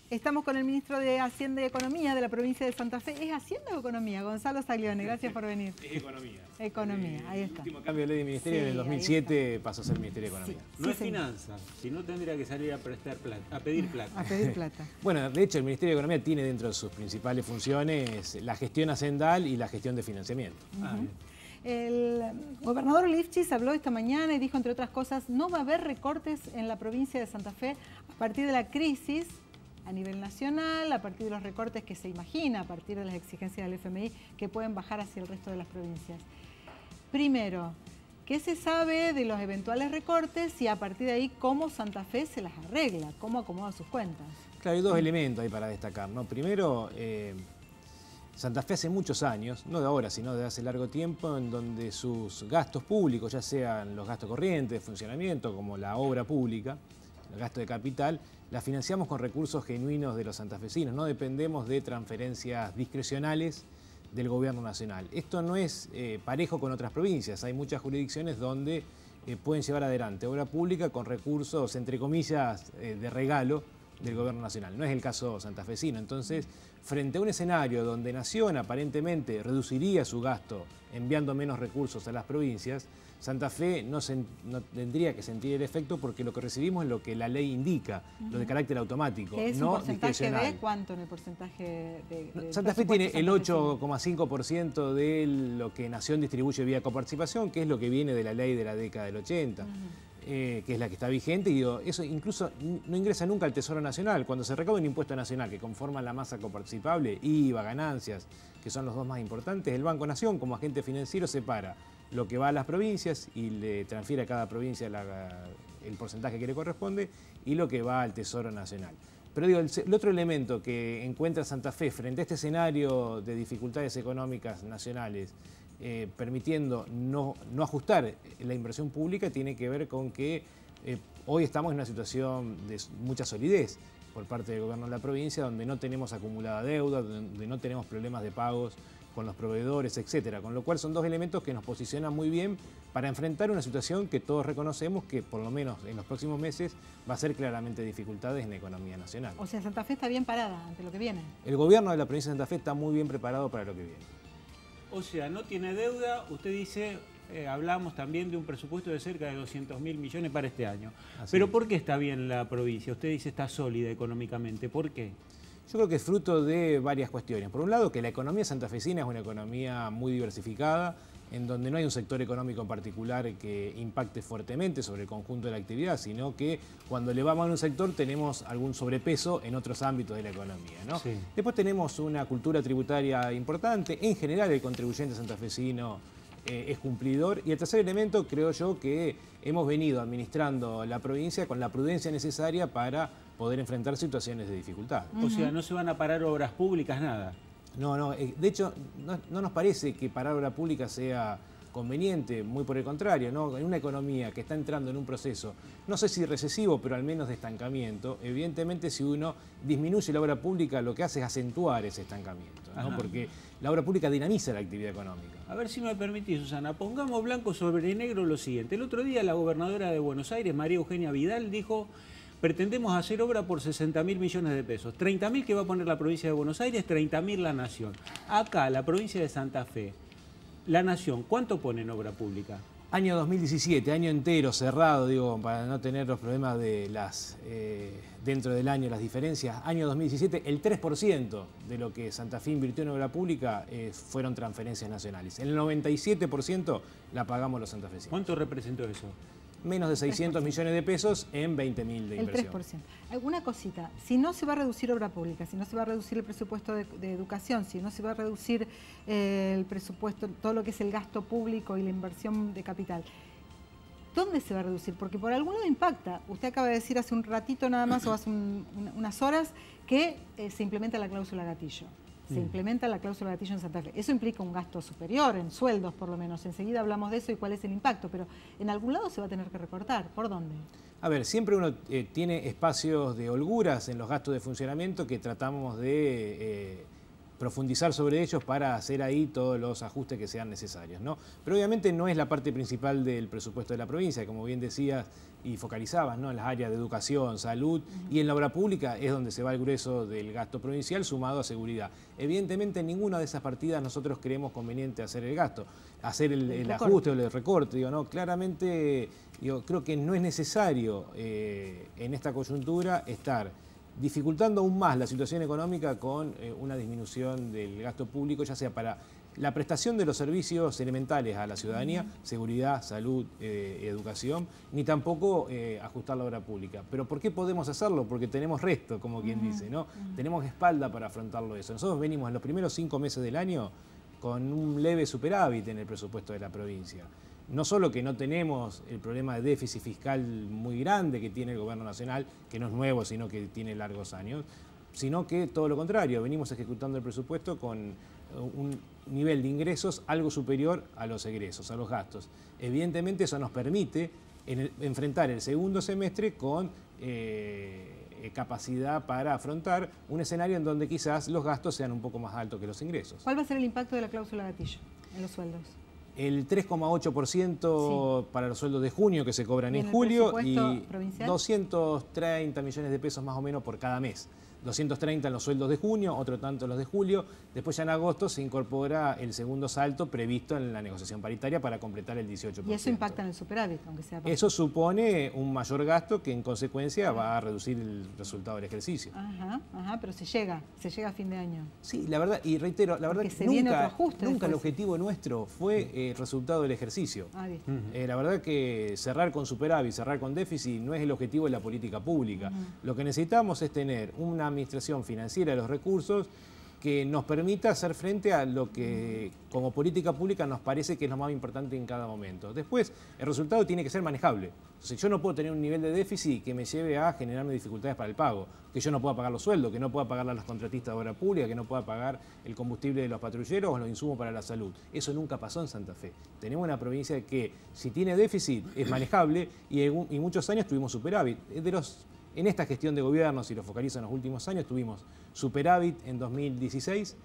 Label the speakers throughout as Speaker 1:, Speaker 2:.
Speaker 1: Estamos con el ministro de Hacienda y Economía de la provincia de Santa Fe. ¿Es Hacienda o Economía? Gonzalo Saglione, gracias por venir.
Speaker 2: Es Economía.
Speaker 1: Economía, ahí está.
Speaker 2: El último cambio de ley de ministerio en el 2007 pasó a ser Ministerio de Economía.
Speaker 1: Sí,
Speaker 3: No es
Speaker 1: señor.
Speaker 3: finanzas, si no tendría que salir a prestar plata, a pedir plata.
Speaker 1: A pedir plata.
Speaker 2: Bueno, de hecho el Ministerio de Economía tiene dentro de sus principales funciones la gestión hacendal y la gestión de financiamiento.
Speaker 3: Bien.
Speaker 1: El gobernador Lifchis habló esta mañana y dijo, entre otras cosas, no va a haber recortes en la provincia de Santa Fe a partir de la crisis a nivel nacional, a partir de los recortes que se imagina, a partir de las exigencias del FMI, que pueden bajar hacia el resto de las provincias. Primero, ¿qué se sabe de los eventuales recortes y a partir de ahí cómo Santa Fe se las arregla, cómo acomoda sus cuentas?
Speaker 2: Claro, hay dos elementos ahí para destacar, ¿no? Primero, Santa Fe hace muchos años, no de ahora, sino de hace largo tiempo, en donde sus gastos públicos, ya sean los gastos corrientes, de funcionamiento, como la obra pública, el gasto de capital, la financiamos con recursos genuinos de los santafesinos, no dependemos de transferencias discrecionales del gobierno nacional. Esto no es parejo con otras provincias, hay muchas jurisdicciones donde pueden llevar adelante obra pública con recursos, entre comillas, de regalo del gobierno nacional. No es el caso santafesino. Entonces, frente a un escenario donde Nación aparentemente reduciría su gasto enviando menos recursos a las provincias, Santa Fe no tendría que sentir el efecto porque lo que recibimos es lo que la ley indica, lo de carácter automático,
Speaker 1: ¿Qué es
Speaker 2: no
Speaker 1: un porcentaje
Speaker 2: discrecional.
Speaker 1: de cuánto en el porcentaje de
Speaker 2: Santa Fe tiene el
Speaker 1: presupuesto
Speaker 2: 8,5% de lo que Nación distribuye vía coparticipación, que es lo que viene de la ley de la década del 80. Que es la que está vigente, y digo, eso incluso no ingresa nunca al Tesoro Nacional. Cuando se recauda un impuesto nacional que conforma la masa coparticipable, IVA, ganancias, que son los dos más importantes, el Banco Nación como agente financiero separa lo que va a las provincias y le transfiere a cada provincia el porcentaje que le corresponde y lo que va al Tesoro Nacional. Pero digo, el otro elemento que encuentra Santa Fe frente a este escenario de dificultades económicas nacionales, permitiendo no ajustar la inversión pública, tiene que ver con que hoy estamos en una situación de mucha solidez por parte del gobierno de la provincia, donde no tenemos acumulada deuda, donde no tenemos problemas de pagos con los proveedores, etcétera. Con lo cual son dos elementos que nos posicionan muy bien para enfrentar una situación que todos reconocemos que por lo menos en los próximos meses va a ser claramente dificultades en la economía nacional.
Speaker 1: O sea, Santa Fe está bien parada ante lo que viene.
Speaker 2: El gobierno de la provincia de Santa Fe está muy bien preparado para lo que viene.
Speaker 3: O sea, no tiene deuda, usted dice, hablamos también de un presupuesto de cerca de 200.000 millones para este año.
Speaker 2: Así
Speaker 3: Pero
Speaker 2: es.
Speaker 3: ¿por qué está bien la provincia? Usted dice está sólida económicamente, ¿por qué?
Speaker 2: Yo creo que es fruto de varias cuestiones. Por un lado, que la economía santafesina es una economía muy diversificada, en donde no hay un sector económico en particular que impacte fuertemente sobre el conjunto de la actividad, sino que cuando le va mal a un sector tenemos algún sobrepeso en otros ámbitos de la economía, ¿no?
Speaker 3: Sí.
Speaker 2: Después tenemos una cultura tributaria importante. En general, el contribuyente santafesino es cumplidor. Y el tercer elemento, creo yo, que hemos venido administrando la provincia con la prudencia necesaria para poder enfrentar situaciones de dificultad.
Speaker 3: O sea, no se van a parar obras públicas, nada.
Speaker 2: No, de hecho, no nos parece que parar obra pública sea conveniente, muy por el contrario, ¿no? En una economía que está entrando en un proceso, no sé si recesivo, pero al menos de estancamiento, evidentemente si uno disminuye la obra pública, lo que hace es acentuar ese estancamiento, ¿no? Porque la obra pública dinamiza la actividad económica.
Speaker 3: A ver si me permitís, Susana, pongamos blanco sobre negro lo siguiente. El otro día la gobernadora de Buenos Aires, María Eugenia Vidal, dijo: pretendemos hacer obra por 60.000 millones de pesos. 30.000 que va a poner la provincia de Buenos Aires, 30.000 la Nación. Acá, la provincia de Santa Fe, la Nación, ¿cuánto pone en obra pública?
Speaker 2: Año 2017, año entero cerrado, digo, para no tener los problemas de dentro del año, las diferencias. Año 2017, el 3% de lo que Santa Fe invirtió en obra pública fueron transferencias nacionales. El 97% la pagamos los santafesinos.
Speaker 3: ¿Cuánto representó eso?
Speaker 2: Menos de 600 millones de pesos en 20.000 de
Speaker 1: El
Speaker 2: inversión.
Speaker 1: 3%. Alguna cosita, si no se va a reducir obra pública, si no se va a reducir el presupuesto de educación, si no se va a reducir el presupuesto, todo lo que es el gasto público y la inversión de capital, ¿dónde se va a reducir? Porque por algún lado impacta. Usted acaba de decir hace un ratito nada más o hace unas horas que se implementa la cláusula gatillo. Se implementa la cláusula gatillo en Santa Fe. Eso implica un gasto superior, en sueldos por lo menos. Enseguida hablamos de eso y cuál es el impacto, pero en algún lado se va a tener que recortar. ¿Por dónde?
Speaker 2: A ver, siempre uno tiene espacios de holguras en los gastos de funcionamiento que tratamos de profundizar sobre ellos para hacer ahí todos los ajustes que sean necesarios, ¿no? Pero obviamente no es la parte principal del presupuesto de la provincia, como bien decías y focalizabas, ¿no? En las áreas de educación, salud y en la obra pública es donde se va el grueso del gasto provincial sumado a seguridad. Evidentemente en ninguna de esas partidas nosotros creemos conveniente hacer el gasto, hacer el ajuste o el recorte, digo, ¿no? Claramente creo que no es necesario en esta coyuntura estar dificultando aún más la situación económica con una disminución del gasto público, ya sea para la prestación de los servicios elementales a la ciudadanía, seguridad, salud, educación, ni tampoco ajustar la obra pública. ¿Pero por qué podemos hacerlo? Porque tenemos resto, como quien dice, ¿no? Tenemos espalda para afrontarlo eso. Nosotros venimos en los primeros 5 meses del año con un leve superávit en el presupuesto de la provincia. No solo que no tenemos el problema de déficit fiscal muy grande que tiene el gobierno nacional, que no es nuevo, sino que tiene largos años, sino que todo lo contrario, venimos ejecutando el presupuesto con un nivel de ingresos algo superior a los egresos, a los gastos. Evidentemente eso nos permite enfrentar el segundo semestre con capacidad para afrontar un escenario en donde quizás los gastos sean un poco más altos que los ingresos.
Speaker 1: ¿Cuál va a ser el impacto de la cláusula gatillo en los sueldos?
Speaker 2: El 3,8% para los sueldos de junio que se cobran en julio y provincial? 230 millones de pesos más o menos por cada mes. 230 en los sueldos de junio, otro tanto en los de julio. Después ya en agosto se incorpora el segundo salto previsto en la negociación paritaria para completar el 18%.
Speaker 1: ¿Y eso impacta en el superávit, aunque sea para...
Speaker 2: Eso supone un mayor gasto que en consecuencia va a reducir el resultado del ejercicio.
Speaker 1: Pero se llega a fin de año.
Speaker 2: Sí, la verdad, y reitero, la verdad que nunca el objetivo nuestro fue el resultado del ejercicio. La verdad que cerrar con superávit, cerrar con déficit no es el objetivo de la política pública. Lo que necesitamos es tener una administración financiera de los recursos que nos permita hacer frente a lo que como política pública nos parece que es lo más importante en cada momento. Después, el resultado tiene que ser manejable. Entonces, yo no puedo tener un nivel de déficit que me lleve a generarme dificultades para el pago, que yo no pueda pagar los sueldos, que no pueda pagar a los contratistas de obra pública, que no pueda pagar el combustible de los patrulleros o los insumos para la salud. Eso nunca pasó en Santa Fe. Tenemos una provincia que, si tiene déficit, es manejable y muchos años tuvimos superávit. En esta gestión de gobierno, si lo focalizo en los últimos años, tuvimos superávit en 2016,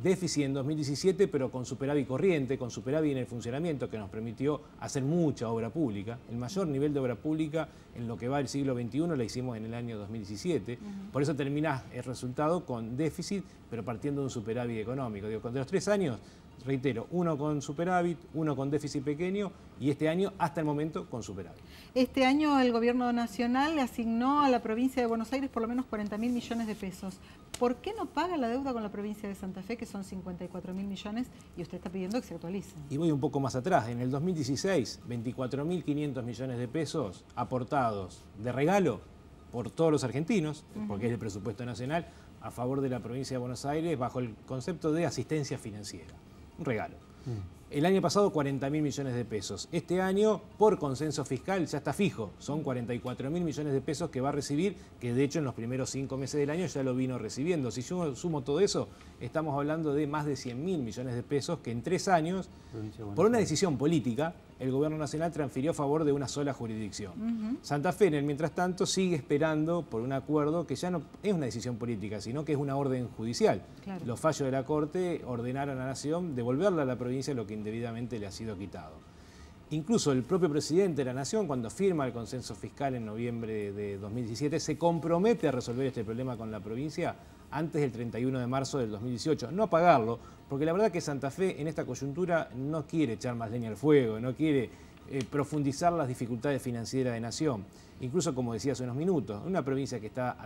Speaker 2: déficit en 2017, pero con superávit corriente, con superávit en el funcionamiento, que nos permitió hacer mucha obra pública. El mayor nivel de obra pública en lo que va del siglo XXI la hicimos en el año 2017. Por eso termina el resultado con déficit, pero partiendo de un superávit económico. Digo, de los 3 años, reitero, uno con superávit, uno con déficit pequeño y este año, hasta el momento, con superávit.
Speaker 1: Este año el gobierno nacional le asignó a la provincia de Buenos Aires por lo menos 40.000 millones de pesos. ¿Por qué no paga la deuda con la provincia de Santa Fe, que son 54.000 millones, y usted está pidiendo que se actualice? Y
Speaker 2: voy un poco más atrás. En el 2016, 24.500 millones de pesos aportados de regalo por todos los argentinos, porque es el presupuesto nacional, a favor de la provincia de Buenos Aires, bajo el concepto de asistencia financiera. Un regalo. El año pasado 40.000 millones de pesos. Este año, por consenso fiscal, ya está fijo. Son 44.000 millones de pesos que va a recibir, que de hecho en los primeros 5 meses del año ya lo vino recibiendo. Si yo sumo todo eso, estamos hablando de más de 100.000 millones de pesos que en 3 años, por una decisión política, el gobierno nacional transfirió a favor de una sola jurisdicción. Santa Fe, en el mientras tanto, sigue esperando por un acuerdo que ya no es una decisión política, sino que es una orden judicial. Claro. Los fallos de la Corte ordenaron a la Nación devolverle a la provincia lo que indebidamente le ha sido quitado. Incluso el propio presidente de la Nación, cuando firma el consenso fiscal en noviembre de 2017, se compromete a resolver este problema con la provincia antes del 31 de marzo del 2018. No a pagarlo, porque la verdad que Santa Fe en esta coyuntura no quiere echar más leña al fuego, no quiere profundizar las dificultades financieras de Nación. Incluso, como decía hace unos minutos, una provincia que está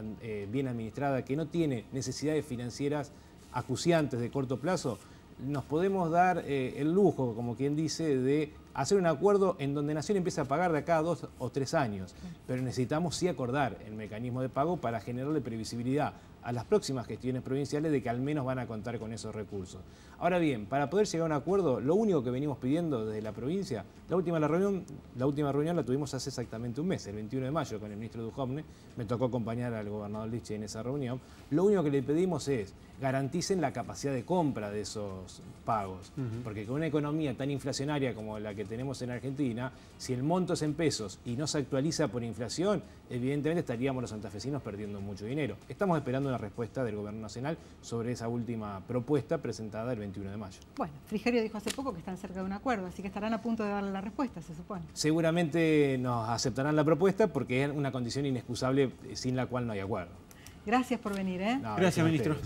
Speaker 2: bien administrada, que no tiene necesidades financieras acuciantes de corto plazo, nos podemos dar el lujo, como quien dice, de hacer un acuerdo en donde Nación empiece a pagar de acá a 2 o 3 años. Pero necesitamos sí acordar el mecanismo de pago para generarle previsibilidad a las próximas gestiones provinciales de que al menos van a contar con esos recursos. Ahora bien, para poder llegar a un acuerdo, lo único que venimos pidiendo desde la provincia, la última reunión la tuvimos hace exactamente un mes, el 21 de mayo, con el ministro Duhovne, me tocó acompañar al gobernador Lichi en esa reunión. Lo único que le pedimos es garanticen la capacidad de compra de esos pagos, porque con una economía tan inflacionaria como la que que tenemos en Argentina, si el monto es en pesos y no se actualiza por inflación, evidentemente estaríamos los santafesinos perdiendo mucho dinero. Estamos esperando una respuesta del Gobierno Nacional sobre esa última propuesta presentada el 21 de mayo.
Speaker 1: Bueno, Frigerio dijo hace poco que están cerca de un acuerdo, así que estarán a punto de darle la respuesta, se supone.
Speaker 2: Seguramente nos aceptarán la propuesta porque es una condición inexcusable sin la cual no hay acuerdo.
Speaker 1: Gracias por venir.
Speaker 3: Gracias, ministro.